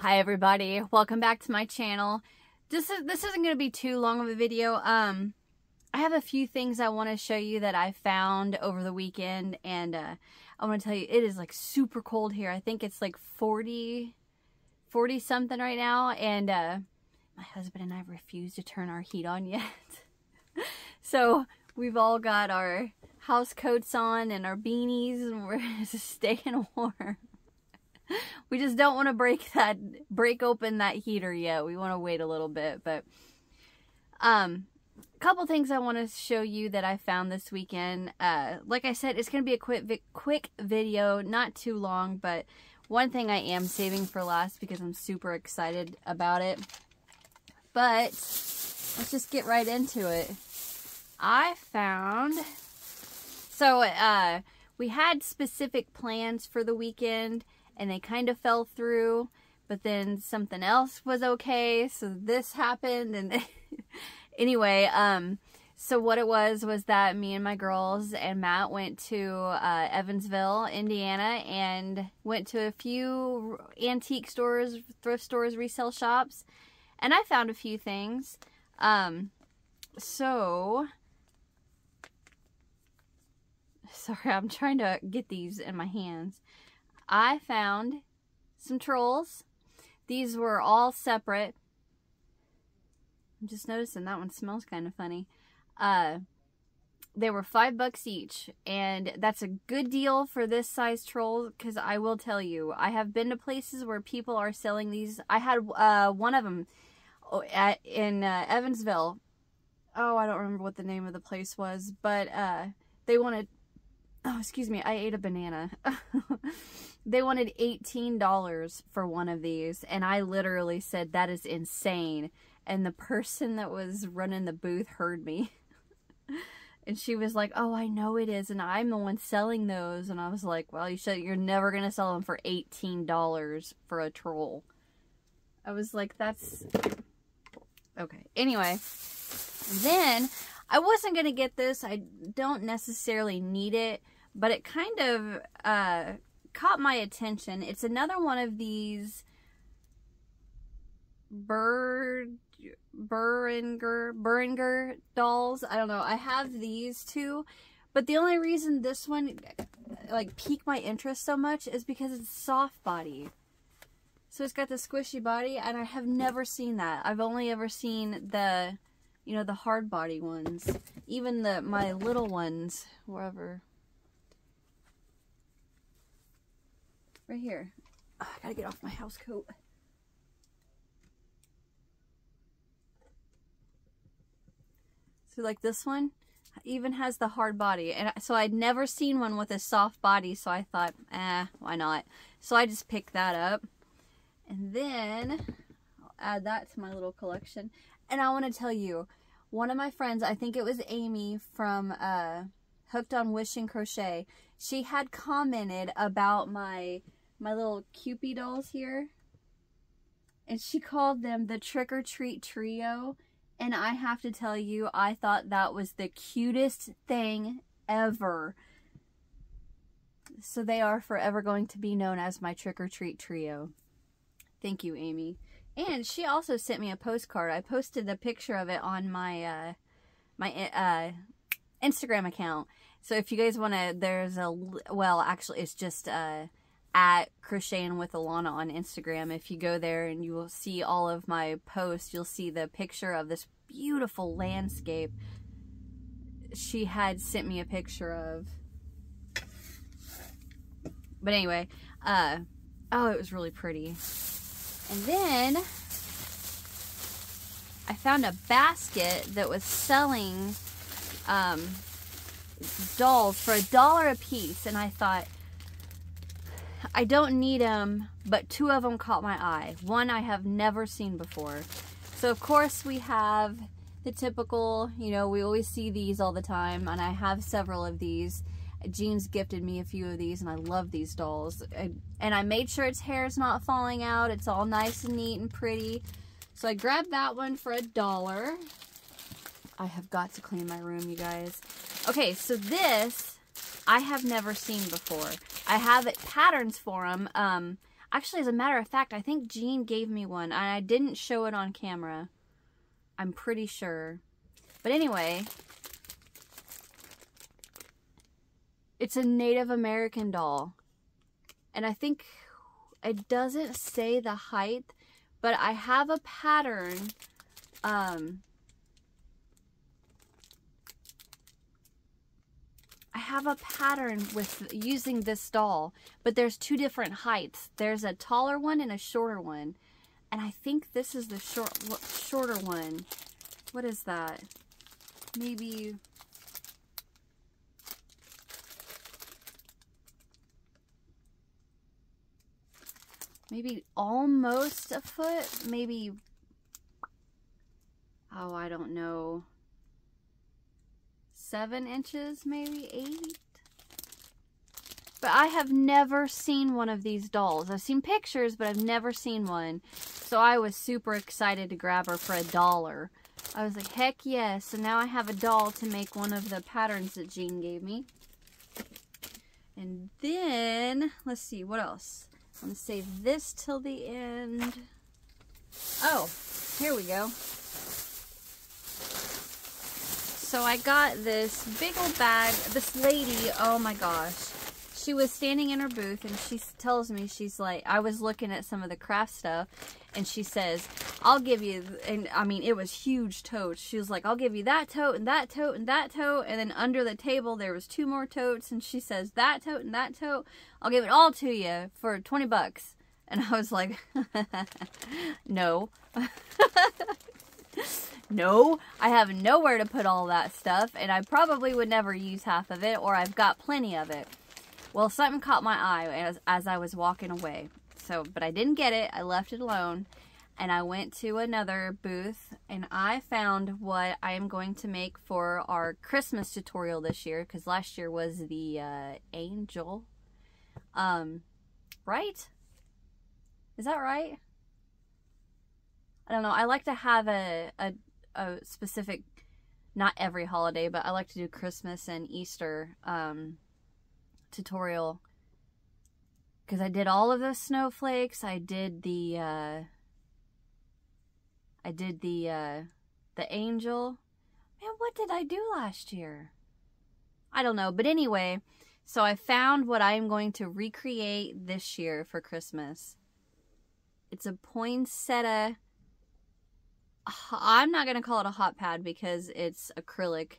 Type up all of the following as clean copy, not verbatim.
Hi everybody, welcome back to my channel. This isn't going to be too long of a video. I have a few things I want to show you that I found over the weekend, and I want to tell you it is like super cold here. I think it's like 40 something right now, and my husband and I refuse to turn our heat on yet. So we've all got our house coats on and our beanies, and we're just staying warm. We just don't want to break open that heater yet. We want to wait a little bit, but a couple things I want to show you that I found this weekend. Like I said, it's going to be a quick video, not too long, but one thing I am saving for last because I'm super excited about it. But let's just get right into it. I found, so we had specific plans for the weekend, and they kind of fell through, but then something else was okay, so this happened, and anyway, so what it was that me and my girls and Matt went to Evansville, Indiana, and went to a few antique stores, thrift stores, resale shops, and I found a few things. So, sorry, I'm trying to get these in my hands. I found some trolls. These were all separate. I'm just noticing that one smells kind of funny. They were $5 each, and that's a good deal for this size troll, because I will tell you, I have been to places where people are selling these. I had one of them in Evansville. Oh, I don't remember what the name of the place was, but they wanted, oh, excuse me, I ate a banana. They wanted $18 for one of these, and I literally said, that is insane. And the person that was running the booth heard me. And she was like, oh, I know it is, and I'm the one selling those. And I was like, well, you're never going to sell them for $18 for a troll. I was like, that's... Okay, anyway. Then, I wasn't going to get this. I don't necessarily need it, but it kind of caught my attention. It's another one of these Beringer dolls. I don't know. I have these two, but the only reason this one like piqued my interest so much is because it's soft body. So it's got the squishy body, and I have never seen that. I've only ever seen the, you know, the hard body ones. Even my little ones, wherever. Right here. Oh, I gotta get off my house coat. So like this one even has the hard body. And so I'd never seen one with a soft body, so I thought, why not? So I just picked that up. And then I'll add that to my little collection. And I want to tell you, one of my friends, I think it was Amy from Hooked on Wish and Crochet, she had commented about my little Cupid dolls here, and she called them the Trick or Treat Trio, and I have to tell you, I thought that was the cutest thing ever. So they are forever going to be known as my Trick or Treat Trio. Thank you, Amy. And she also sent me a postcard. I posted a picture of it on my my Instagram account. So if you guys want to, there's a, well, actually it's just at crochetinwalana on Instagram. If you go there, and you will see all of my posts, you'll see the picture of this beautiful landscape she had sent me a picture of. But anyway, oh, it was really pretty. And then I found a basket that was selling dolls for $1 a piece, and I thought, I don't need them, but two of them caught my eye. One I have never seen before. So of course we have the typical, you know, we always see these all the time, and I have several of these. Jean's gifted me a few of these, and I love these dolls. And I made sure its hair is not falling out. It's all nice and neat and pretty. So I grabbed that one for $1. I have got to clean my room, you guys. Okay, so this I have never seen before. I have patterns for them. Actually, as a matter of fact, I think Jean gave me one, and I didn't show it on camera. I'm pretty sure. But anyway, it's a Native American doll. And I think it doesn't say the height, but I have a pattern. I have a pattern with using this doll, but there's two different heights. There's a taller one and a shorter one. And I think this is the shorter one. What is that? Maybe almost a foot, maybe, oh, I don't know, 7 inches, maybe 8. But I have never seen one of these dolls. I've seen pictures, but I've never seen one. So I was super excited to grab her for $1. I was like, heck yes. So now I have a doll to make one of the patterns that Jean gave me. And then, let's see, what else? I'm going to save this till the end. Oh, here we go. So I got this big old bag. This lady, oh my gosh. She was standing in her booth and she tells me, she's like, I was looking at some of the craft stuff and she says, I'll give you, and I mean, it was huge totes. She was like, I'll give you that tote and that tote and that tote. And then under the table, there was 2 more totes. And she says, that tote and that tote, I'll give it all to you for 20 bucks. And I was like, no. No, I have nowhere to put all that stuff. And I probably would never use half of it, or I've got plenty of it. Well, something caught my eye as I was walking away. So, but I didn't get it. I left it alone. And I went to another booth. And I found what I am going to make for our Christmas tutorial this year. Because last year was the angel. Right? Is that right? I don't know. I like to have a specific, not every holiday, but I like to do Christmas and Easter tutorial, because I did all of the snowflakes. I did the angel. Man, what did I do last year? I don't know, but anyway, so I found what I am going to recreate this year for Christmas. It's a poinsettia. I'm not gonna call it a hot pad because it's acrylic.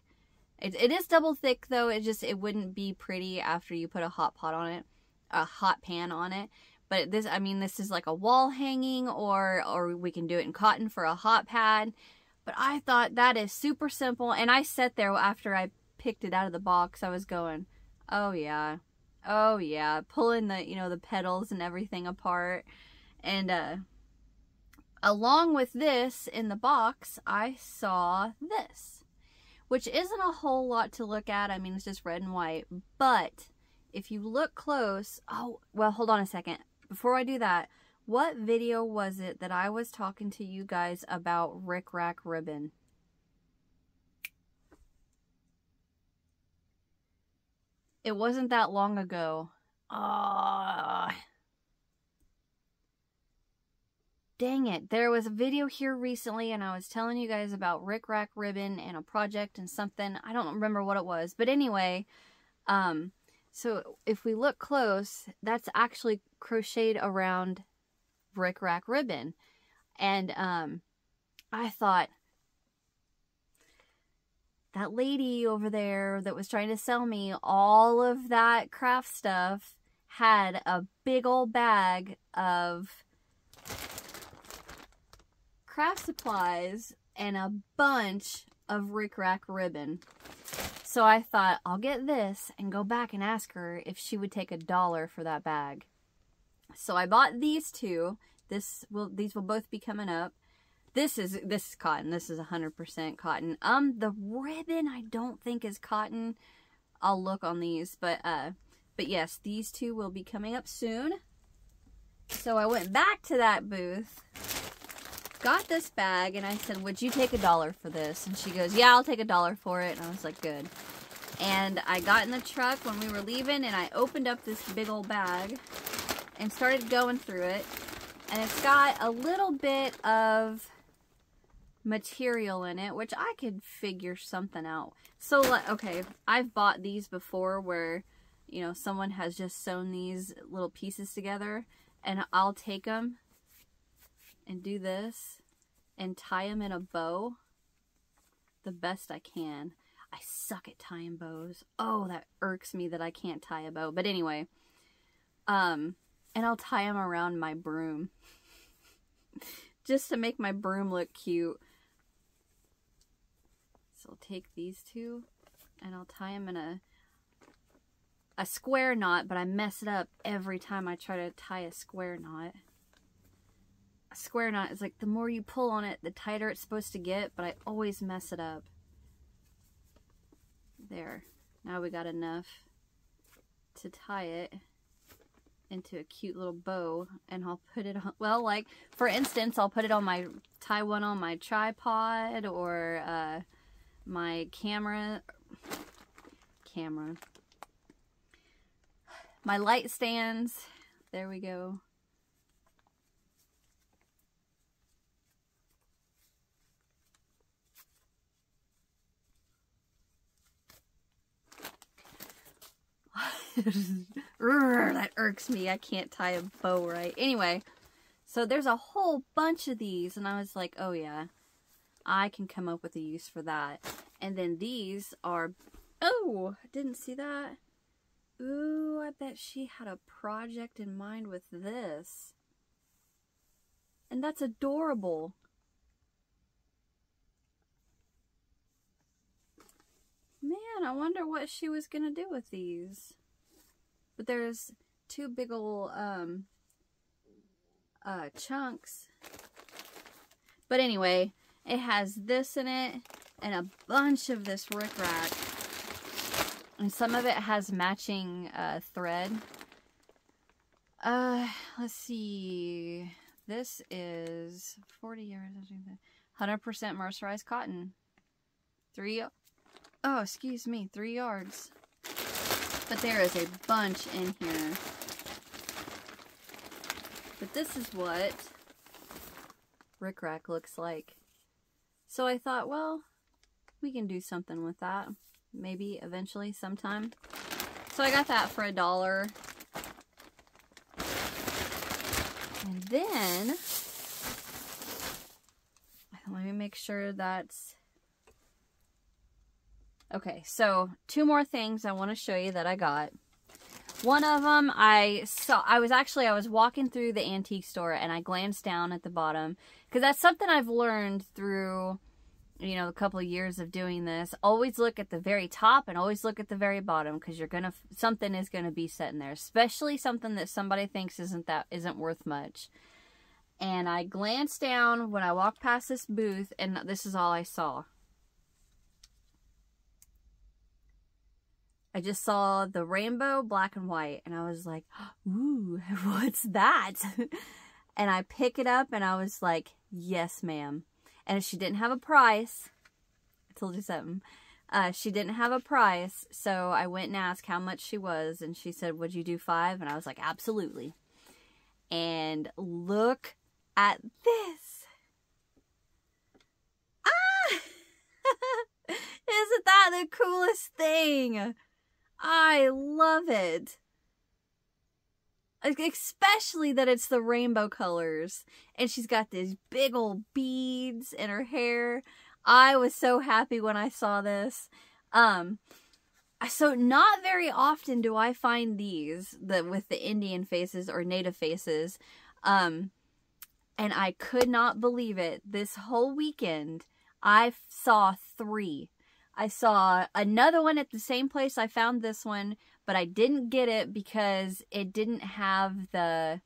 It is double thick though. It wouldn't be pretty after you put a hot pot on it, a hot pan on it. But this, I mean, this is like a wall hanging, or we can do it in cotton for a hot pad. But I thought that is super simple, and I sat there after I picked it out of the box. I was going, oh yeah, pulling the the petals and everything apart, and along with this in the box, I saw this. Which isn't a whole lot to look at. I mean, it's just red and white. But if you look close... Oh, well, hold on a second. Before I do that, what video was it that I was talking to you guys about Rick Rack ribbon? It wasn't that long ago. Dang it. There was a video here recently and I was telling you guys about Rick Rack ribbon and a project and something. I don't remember what it was. But anyway, so if we look close, that's actually crocheted around Rick Rack ribbon. And I thought, that lady over there that was trying to sell me all of that craft stuff had a big old bag of craft supplies and a bunch of Rick Rack ribbon. So I thought, I'll get this and go back and ask her if she would take $1 for that bag. So I bought these two. These will both be coming up. This is cotton. This is 100% cotton. The ribbon I don't think is cotton. I'll look on these, but yes, these two will be coming up soon. So I went back to that booth, got this bag, and I said, would you take $1 for this? And she goes, yeah, I'll take $1 for it. And I was like, good. And I got in the truck when we were leaving, and I opened up this big old bag. and started going through it. And it's got a little bit of material in it, which I could figure something out. So, okay, I've bought these before where, you know, someone has just sewn these little pieces together, and I'll take them and do this and tie them in a bow the best I can. I suck at tying bows. Oh, that irks me that I can't tie a bow. But anyway, and I'll tie them around my broom just to make my broom look cute. So I'll take these two and I'll tie them in a square knot, but I mess it up every time I try to tie a square knot. A square knot is like the more you pull on it, the tighter it's supposed to get, but I always mess it up. There. Now we got enough to tie it into a cute little bow, and I'll put it on, well, like, for instance, I'll put it on my, tie one on my tripod, or, my camera, my light stands, there we go. That irks me. I can't tie a bow right. Anyway, so there's a whole bunch of these, and I was like, oh yeah, I can come up with a use for that. And then these are, oh, I didn't see that. Ooh, I bet she had a project in mind with this. And that's adorable. Man, I wonder what she was gonna do with these. But there's two big ol' chunks. But anyway, it has this in it and a bunch of this rickrack. And some of it has matching thread. Let's see. This is 40 yards, 100% mercerized cotton. 3 yards. But there is a bunch in here. But this is what rickrack looks like. So I thought, well, we can do something with that. Maybe eventually, sometime. So I got that for $1. And then, let me make sure that's... Okay, so 2 more things I want to show you that I got. One of them I was walking through the antique store and I glanced down at the bottom, because that's something I've learned through, you know, a couple of years of doing this. Always look at the very top and always look at the very bottom, because you're gonna, something is gonna be set in there, especially something that somebody thinks isn't worth much. And I glanced down when I walked past this booth, and this is all I saw. I just saw the rainbow, black and white, and I was like, ooh, what's that? And I pick it up, and I was like, yes, ma'am. And she didn't have a price. I told you something. She didn't have a price, so I went and asked how much she was, and she said, would you do 5? And I was like, absolutely. And look at this. Ah! Isn't that the coolest thing? I love it. Especially that it's the rainbow colors. And she's got these big old beads in her hair. I was so happy when I saw this. So not very often do I find these with the Indian faces or native faces. And I could not believe it. This whole weekend, I saw 3. I saw another one at the same place I found this one, but I didn't get it because it didn't have the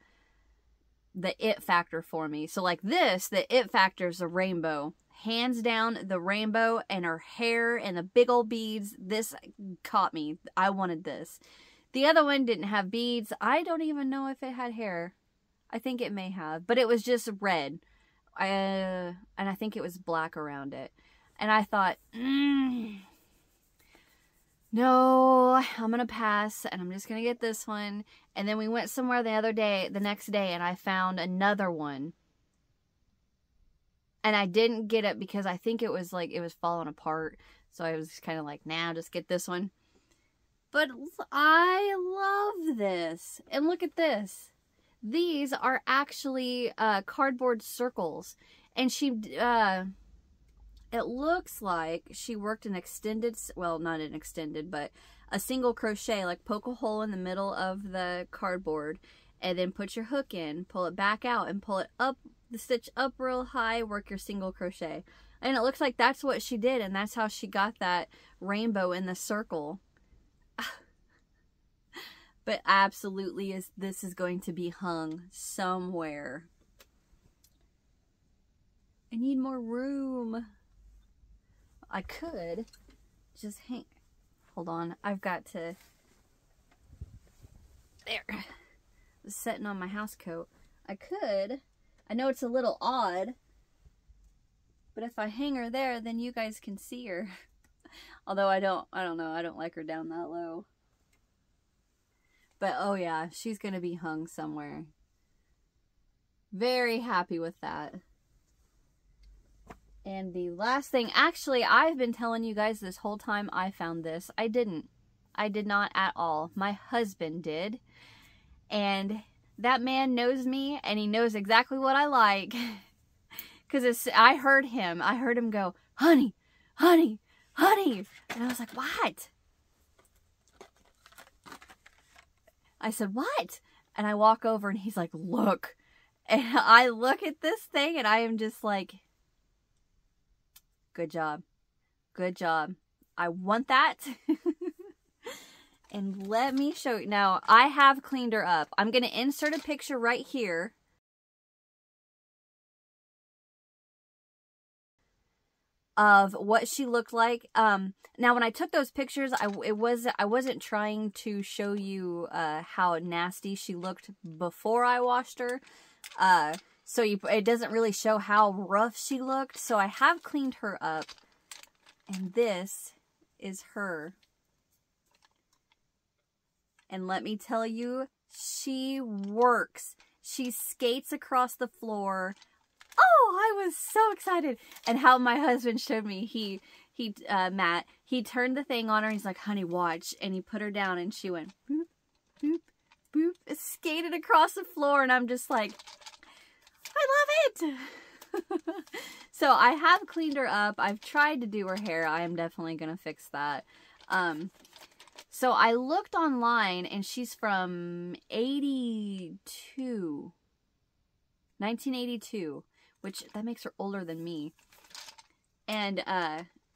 it factor for me. So like this, the it factor is the rainbow. Hands down, the rainbow, and her hair and the big old beads. This caught me. I wanted this. The other one didn't have beads. I don't even know if it had hair. I think it may have, but it was just red. And I think it was black around it. And I thought, no, I'm going to pass and I'm just going to get this one. And then we went somewhere the next day, and I found another one. And I didn't get it because I think it was falling apart. So I was kind of like, nah, just get this one. But I love this. And look at this. These are actually cardboard circles. And she, it looks like she worked an extended, well, not an extended, but a single crochet. Like poke a hole in the middle of the cardboard and then put your hook in, pull it back out and pull it up, the stitch up real high, work your single crochet. And it looks like that's what she did, and that's how she got that rainbow in the circle. But absolutely, this is going to be hung somewhere. I need more room. I could just hang. Hold on, I've got to. There. It's sitting on my house coat. I could. I know it's a little odd, but if I hang her there, then you guys can see her. Although I don't know. I don't like her down that low. But oh yeah, she's gonna be hung somewhere. Very happy with that. And the last thing, actually, I've been telling you guys this whole time I found this. I didn't. I did not at all. My husband did. And that man knows me, and he knows exactly what I like. Because I heard him go, honey, honey, honey. And I was like, what? I said, what? And I walk over and he's like, look. And I look at this thing and I am just like, good job. Good job. I want that. And let me show you. Now, I have cleaned her up. I'm going to insert a picture right here. Of what she looked like. Now when I took those pictures, I wasn't trying to show you how nasty she looked before I washed her. So it doesn't really show how rough she looked. So I have cleaned her up, and this is her. And let me tell you, she works. She skates across the floor. Oh, I was so excited. And how my husband showed me, Matt, he turned the thing on her and he's like, honey, watch. And he put her down and she went boop, boop, boop, skated across the floor. And I'm just like, I love it. So I have cleaned her up. I've tried to do her hair. I am definitely going to fix that. So I looked online and she's from 1982. Which, that makes her older than me. And,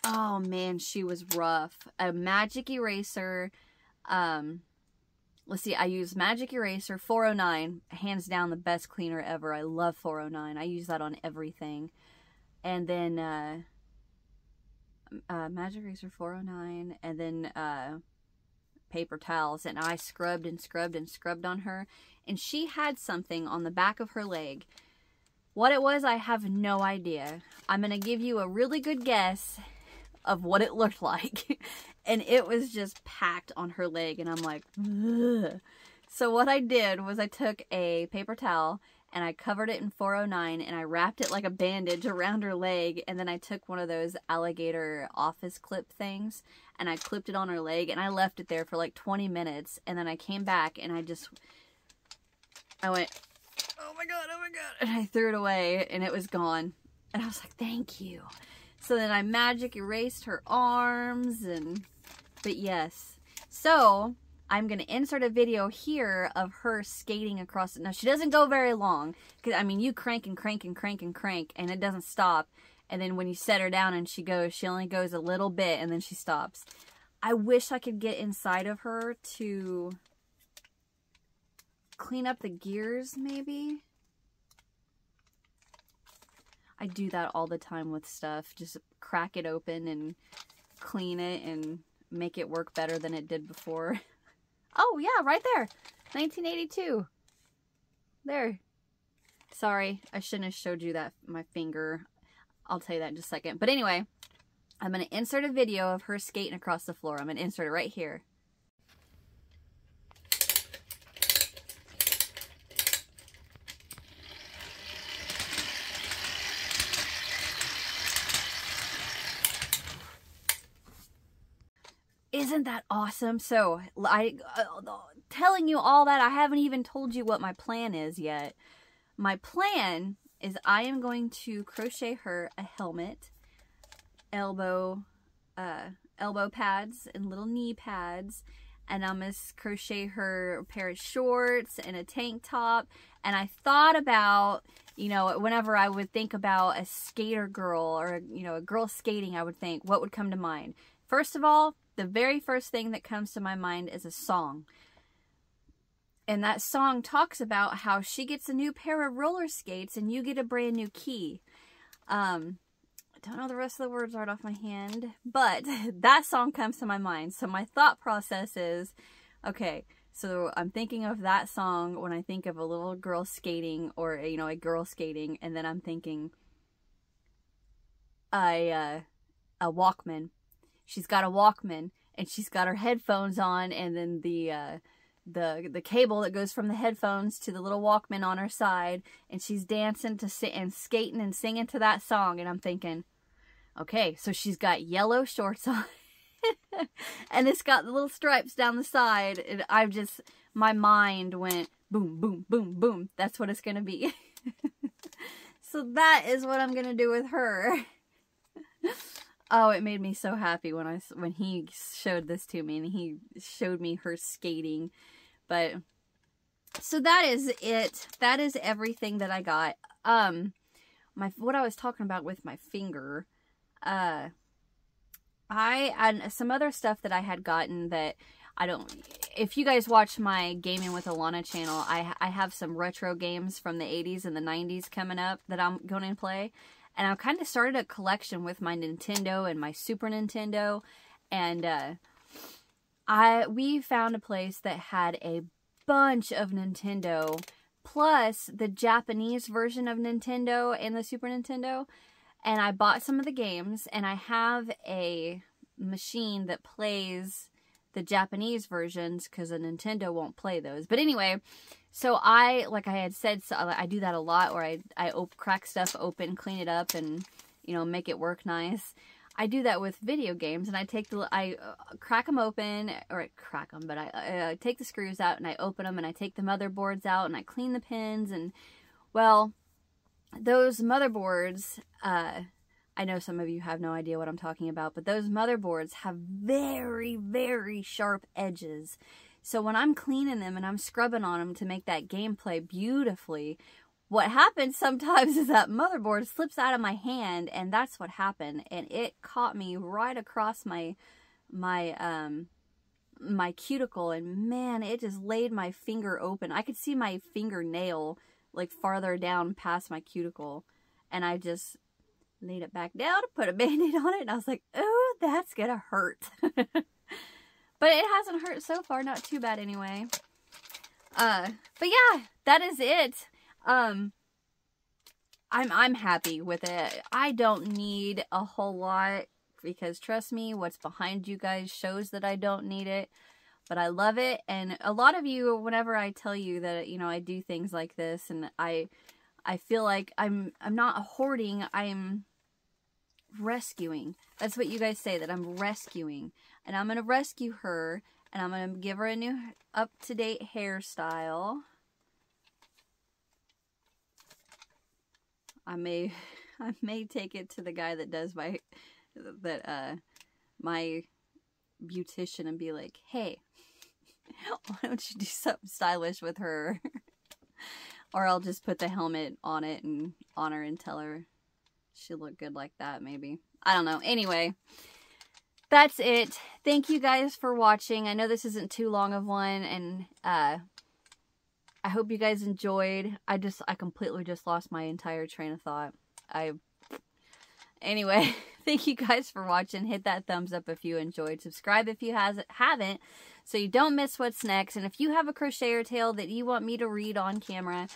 oh man, she was rough. A magic eraser. Let's see, I use magic eraser 409. Hands down the best cleaner ever. I love 409. I use that on everything. And then, magic eraser 409. And then, paper towels. And I scrubbed and scrubbed and scrubbed on her. And she had something on the back of her leg. What it was, I have no idea. I'm going to give you a really good guess of what it looked like. And it was just packed on her leg. And I'm like, ugh. So what I did was I took a paper towel and I covered it in 409 and I wrapped it like a bandage around her leg. And then I took one of those alligator office clip things and I clipped it on her leg and I left it there for like 20 minutes. And then I came back and I went, oh my god, and I threw it away and it was gone. And I was like, thank you. So then I magic erased her arms but yes. So I'm going to insert a video here of her skating across it. Now she doesn't go very long because I mean you crank and crank and crank and crank and it doesn't stop. And then when you set her down and she only goes a little bit and then she stops. I wish I could get inside of her to clean up the gears maybe. I do that all the time with stuff. Just crack it open and clean it and make it work better than it did before. Oh, yeah, right there. 1982. There. Sorry, I shouldn't have showed you that, my finger. I'll tell you that in just a second. But anyway, I'm going to insert a video of her skating across the floor. I'm going to insert it right here. Isn't that awesome? So, telling you all that, I haven't even told you what my plan is yet. My plan is I am going to crochet her a helmet, elbow pads and little knee pads, and I'm going to crochet her a pair of shorts and a tank top. And I thought about, you know, whenever I would think about a skater girl or, you know, a girl skating, I would think, what would come to mind? First of all, the very first thing that comes to my mind is a song. And that song talks about how she gets a new pair of roller skates and you get a brand new key. I don't know the rest of the words right off my hand, but that song comes to my mind. So my thought process is, okay, so I'm thinking of that song when I think of a little girl skating, or, you know, a girl skating, and then I'm thinking a Walkman. She's got a Walkman and she's got her headphones on, and then the cable that goes from the headphones to the little Walkman on her side, and she's dancing and skating and singing to that song. And I'm thinking, okay, so she's got yellow shorts on and it's got the little stripes down the side, and my mind went boom, boom, boom, boom. That's what it's gonna be. So that is what I'm gonna do with her. Oh, it made me so happy when he showed this to me, and he showed me her skating. But so that is it. That is everything that I got. What I was talking about with my finger, I and some other stuff that I had gotten that I don't. If you guys watch my Gaming with Alana channel, I have some retro games from the 80s and the 90s coming up that I'm going to play. And I kind of started a collection with my Nintendo and my Super Nintendo. And we found a place that had a bunch of Nintendo, plus the Japanese version of Nintendo and the Super Nintendo. And I bought some of the games, and I have a machine that plays the Japanese versions because the Nintendo won't play those. But anyway, so like I had said, so I do that a lot, where I crack stuff open, clean it up, and, you know, make it work nice. I do that with video games, and I crack them open, or crack them, but I take the screws out, and I open them, and I take the motherboards out, and I clean the pins, and, well, those motherboards, I know some of you have no idea what I'm talking about, but those motherboards have very, very sharp edges. So when I'm cleaning them and I'm scrubbing on them to make that game play beautifully, what happens sometimes is that motherboard slips out of my hand, and that's what happened. And it caught me right across my cuticle, and man, it just laid my finger open. I could see my fingernail like farther down past my cuticle, and I just laid it back down, put a Band-Aid on it, and I was like, oh, that's gonna hurt. But it hasn't hurt so far, not too bad anyway. But yeah, that is it. I'm happy with it. I don't need a whole lot, because trust me, what's behind you guys shows that I don't need it. But I love it, and a lot of you, whenever I tell you that, you know, I do things like this, and I feel like I'm not hoarding, I'm rescuing. That's what you guys say, that I'm rescuing. And I'm going to rescue her, and I'm going to give her a new up-to-date hairstyle. I may take it to the guy that does my beautician and be like, hey, why don't you do something stylish with her? Or I'll just put the helmet on it and on her and tell her she'll look good like that, maybe. I don't know. Anyway, that's it. Thank you guys for watching. I know this isn't too long of one, and I hope you guys enjoyed. I completely just lost my entire train of thought. Anyway, thank you guys for watching. Hit that thumbs up if you enjoyed. Subscribe if you haven't, so you don't miss what's next. And if you have a crocheter tale that you want me to read on camera,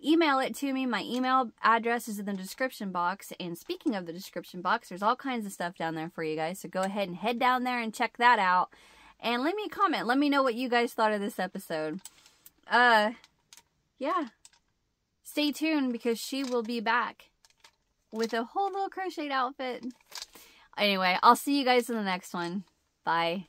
email it to me. My email address is in the description box. And speaking of the description box, there's all kinds of stuff down there for you guys. So go ahead and head down there and check that out. And leave me a comment. Let me know what you guys thought of this episode. Yeah. Stay tuned because she will be back with a whole little crocheted outfit. Anyway, I'll see you guys in the next one. Bye.